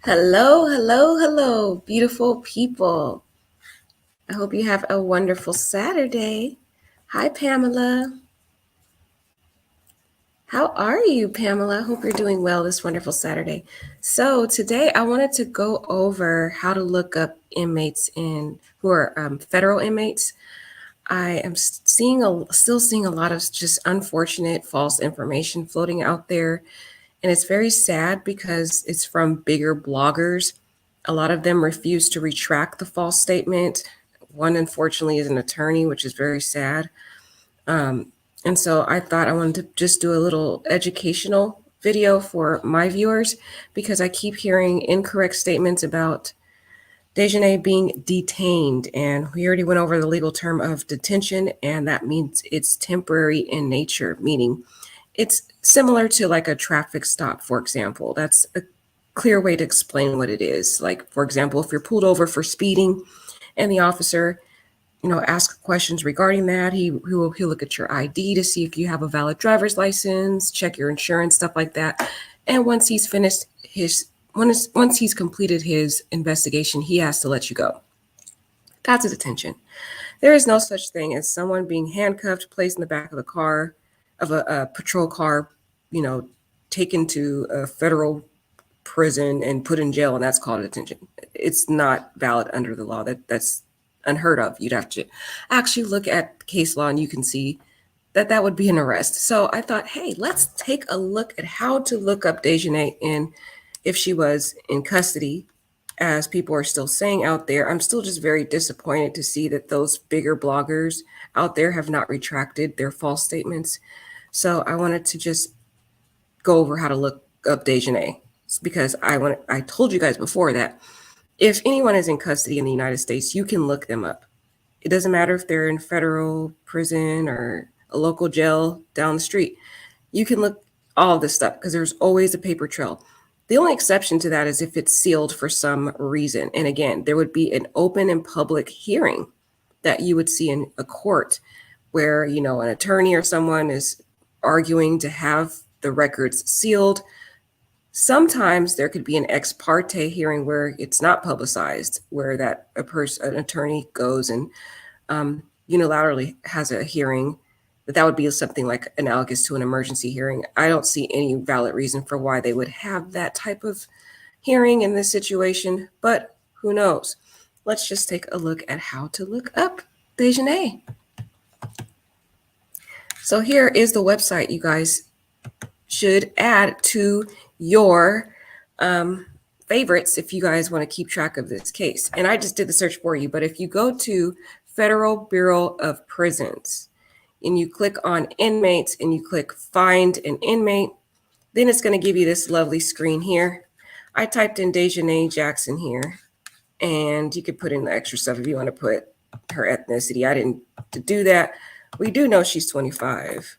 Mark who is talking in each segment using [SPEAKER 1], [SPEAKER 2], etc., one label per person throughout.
[SPEAKER 1] Hello, hello, hello, beautiful people. I hope you have a wonderful Saturday. Hi, Pamela. How are you, Pamela? Hope you're doing well this wonderful Saturday. So, today I wanted to go over how to look up inmates who are federal inmates. I am still seeing a lot of just unfortunate false information floating out there. And it's very sad because it's from bigger bloggers. A lot of them refuse to retract the false statement. One, unfortunately, is an attorney, which is very sad. Um, and so I thought I wanted to just do a little educational video for my viewers because I keep hearing incorrect statements about Dejanay being detained. And we already went over the legal term of detention, and that means it's temporary in nature, meaning it's similar to like a traffic stop, for example. That's a clear way to explain what it is. Like, for example, if you're pulled over for speeding and the officer, asks questions regarding that, he'll look at your ID to see if you have a valid driver's license, check your insurance, stuff like that. And once he's finished once he's completed his investigation, he has to let you go. That's a detention. There is no such thing as someone being handcuffed, placed in the back of the car, of a patrol car, you know, taken to a federal prison and put in jail, and that's called a detention. It's not valid under the law. That's unheard of. You'd have to actually look at case law, and you can see that would be an arrest. So I thought, hey, let's take a look at how to look up Dejanay and if she was in custody, as people are still saying out there. I'm still just very disappointed to see that those bigger bloggers out there have not retracted their false statements. So I wanted to just go over how to look up Dejanay because I told you guys before that if anyone is in custody in the United States, you can look them up. It doesn't matter if they're in federal prison or a local jail down the street. You can look all of this stuff because there's always a paper trail. The only exception to that is if it's sealed for some reason. And again, there would be an open and public hearing that you would see in a court where, an attorney or someone is arguing to have the records sealed. Sometimes there could be an ex parte hearing where it's not publicized, where an attorney goes and unilaterally has a hearing. That would be something like analogous to an emergency hearing. I don't see any valid reason for why they would have that type of hearing in this situation, but who knows? Let's just take a look at how to look up Dejanay. So here is the website you guys should add to your favorites if you guys want to keep track of this case. And I just did the search for you, but if you go to Federal Bureau of Prisons and you click on inmates and you click find an inmate, then it's going to give you this lovely screen here. I typed in Dejanay Jackson here, and you could put in the extra stuff if you want to put her ethnicity. I didn't do that. We do know she's 25.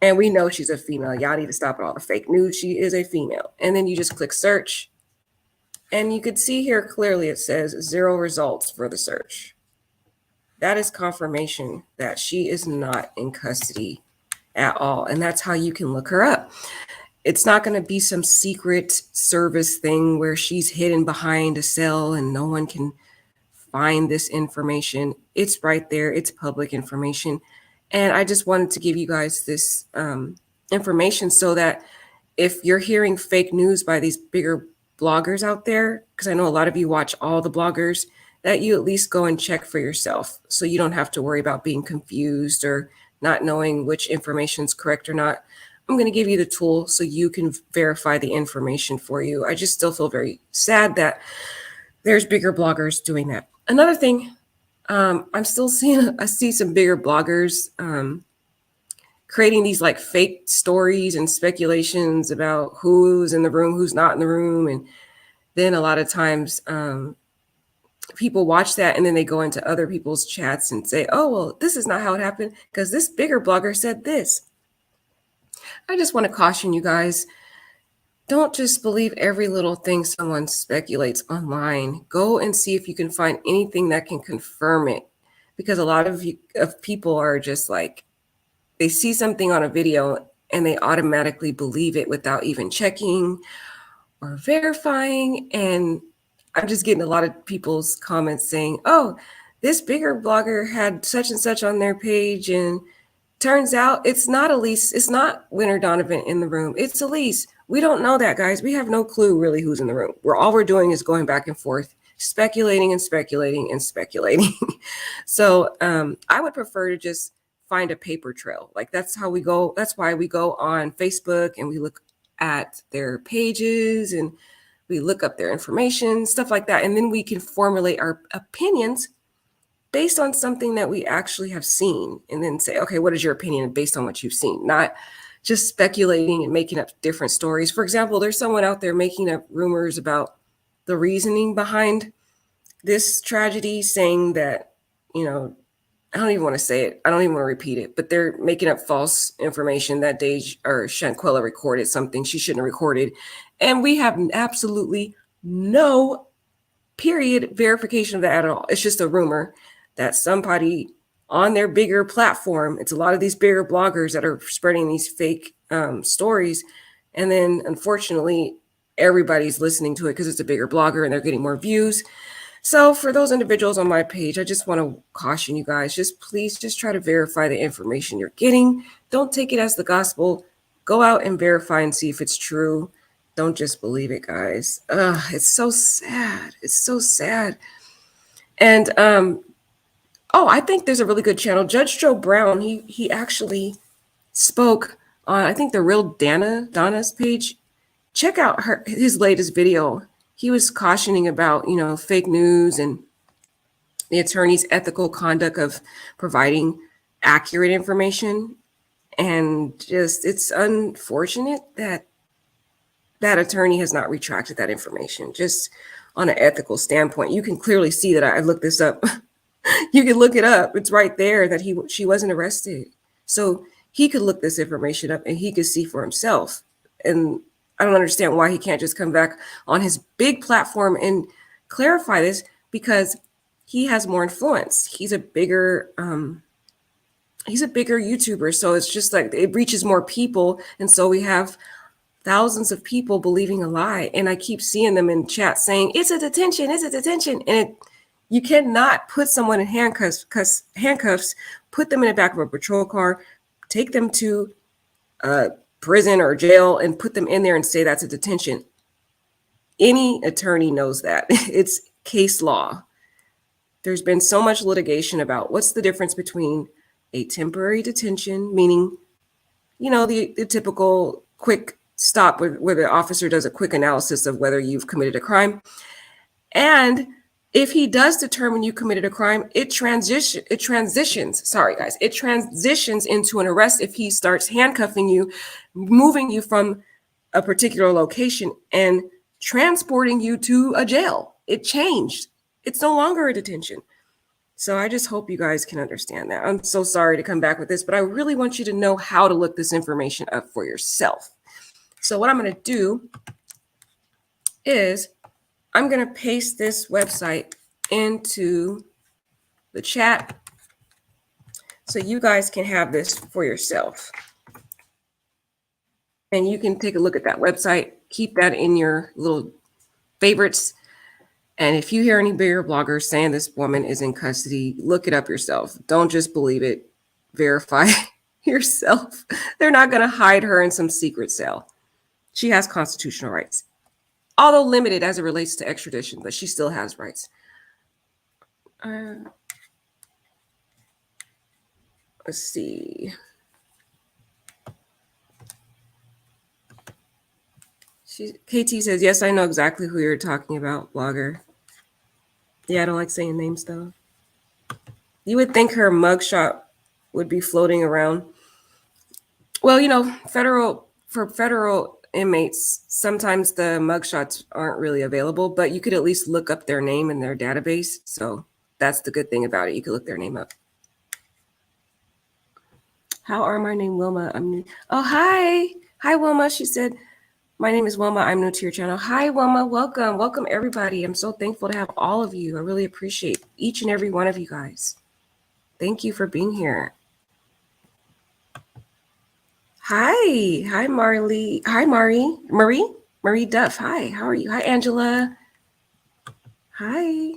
[SPEAKER 1] And we know she's a female. Y'all need to stop all the fake news. She is a female. And then you just click search. And you could see here clearly it says 0 results for the search. That is confirmation that she is not in custody at all. And that's how you can look her up. It's not going to be some secret service thing where she's hidden behind a cell and no one can find this information. It's right there. It's public information. And I just wanted to give you guys this information so that if you're hearing fake news by these bigger bloggers out there, because I know a lot of you watch all the bloggers, that you at least go and check for yourself so you don't have to worry about being confused or not knowing which information is correct or not. I'm going to give you the tool so you can verify the information for you. I just still feel very sad that there's bigger bloggers doing that. Another thing, I see some bigger bloggers creating these like fake stories and speculations about who's in the room, who's not in the room. And then a lot of times people watch that and then they go into other people's chats and say, oh, well, this is not how it happened because this bigger blogger said this. I just want to caution you guys. Don't just believe every little thing someone speculates online. Go and see if you can find anything that can confirm it. Because a lot of people are just like, they see something on a video and they automatically believe it without even checking or verifying. And I'm just getting a lot of people's comments saying, oh, this bigger blogger had such and such on their page, and turns out it's not Elise. It's not Winter Donovan in the room. It's Elise. We don't know that, guys. We have no clue really who's in the room. All we're doing is going back and forth, speculating and speculating and speculating. So I would prefer to just find a paper trail. Like that's how we go. That's why we go on Facebook and we look at their pages and we look up their information, stuff like that. And then we can formulate our opinions based on something that we actually have seen, and then say, okay, what is your opinion based on what you've seen? Not just speculating and making up different stories. For example, there's someone out there making up rumors about the reasoning behind this tragedy, saying that, I don't even want to say it. I don't even want to repeat it, but they're making up false information that Shanquella recorded something she shouldn't have recorded. And we have absolutely no period verification of that at all. It's just a rumor that somebody on their bigger platform, it's a lot of these bigger bloggers that are spreading these fake stories. And then unfortunately, everybody's listening to it because it's a bigger blogger and they're getting more views. So for those individuals on my page, I just want to caution you guys, please try to verify the information you're getting. Don't take it as the gospel. Go out and verify and see if it's true. Don't just believe it, guys. It's so sad. It's so sad. And I think there's a really good channel. Judge Joe Brown, he actually spoke on, I think, the Real Donna's page. Check out his latest video. He was cautioning about, fake news and the attorney's ethical conduct of providing accurate information. And just, it's unfortunate that that attorney has not retracted that information. Just on an ethical standpoint, you can clearly see that I looked this up. You can look it up. It's right there that she wasn't arrested. So he could look this information up and he could see for himself. And I don't understand why he can't just come back on his big platform and clarify this, because he has more influence. He's a bigger YouTuber. So it's just like it reaches more people. And so we have thousands of people believing a lie. And I keep seeing them in chat saying, it's a detention. And you cannot put someone in handcuffs, put them in the back of a patrol car, take them to prison or jail and put them in there and say that's a detention. Any attorney knows that. It's case law. There's been so much litigation about what's the difference between a temporary detention, meaning, the typical quick stop where the officer does a quick analysis of whether you've committed a crime. And if he does determine you committed a crime, it transitions into an arrest if he starts handcuffing you, moving you from a particular location and transporting you to a jail. It changed. It's no longer a detention. So I just hope you guys can understand that. I'm so sorry to come back with this, but I really want you to know how to look this information up for yourself. So what I'm going to do is I'm going to paste this website into the chat so you guys can have this for yourself. And you can take a look at that website, keep that in your little favorites. And if you hear any bigger bloggers saying this woman is in custody, look it up yourself. Don't just believe it. Verify yourself. They're not going to hide her in some secret cell. She has constitutional rights, although limited as it relates to extradition, but she still has rights. Let's see. KT says, yes, I know exactly who you're talking about, blogger. Yeah, I don't like saying names, though. You would think her mugshot would be floating around. Well, for federal inmates, sometimes the mugshots aren't really available, but you could at least look up their name in their database. So that's the good thing about it. You could look their name up. How are my name, Wilma? I'm new. Oh, hi. Hi, Wilma. She said, my name is Wilma. I'm new to your channel. Hi, Wilma. Welcome. Welcome, everybody. I'm so thankful to have all of you. I really appreciate each and every one of you guys. Thank you for being here. Hi. Hi, Marley. Hi, Marie. Marie Duff, hi, how are you? Hi, Angela. Hi.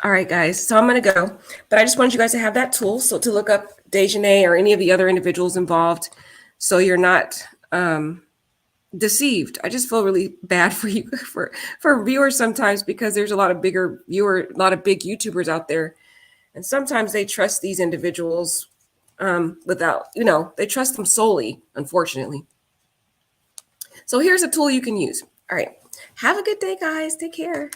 [SPEAKER 1] All right, guys. So I'm going to go, but I just wanted you guys to have that tool. So to look up Dejanay or any of the other individuals involved, so you're not deceived. I just feel really bad for you for viewers sometimes because there's a lot of big YouTubers out there, and sometimes they trust these individuals without, they trust them solely, unfortunately. So here's a tool you can use. All right. Have a good day, guys. Take care.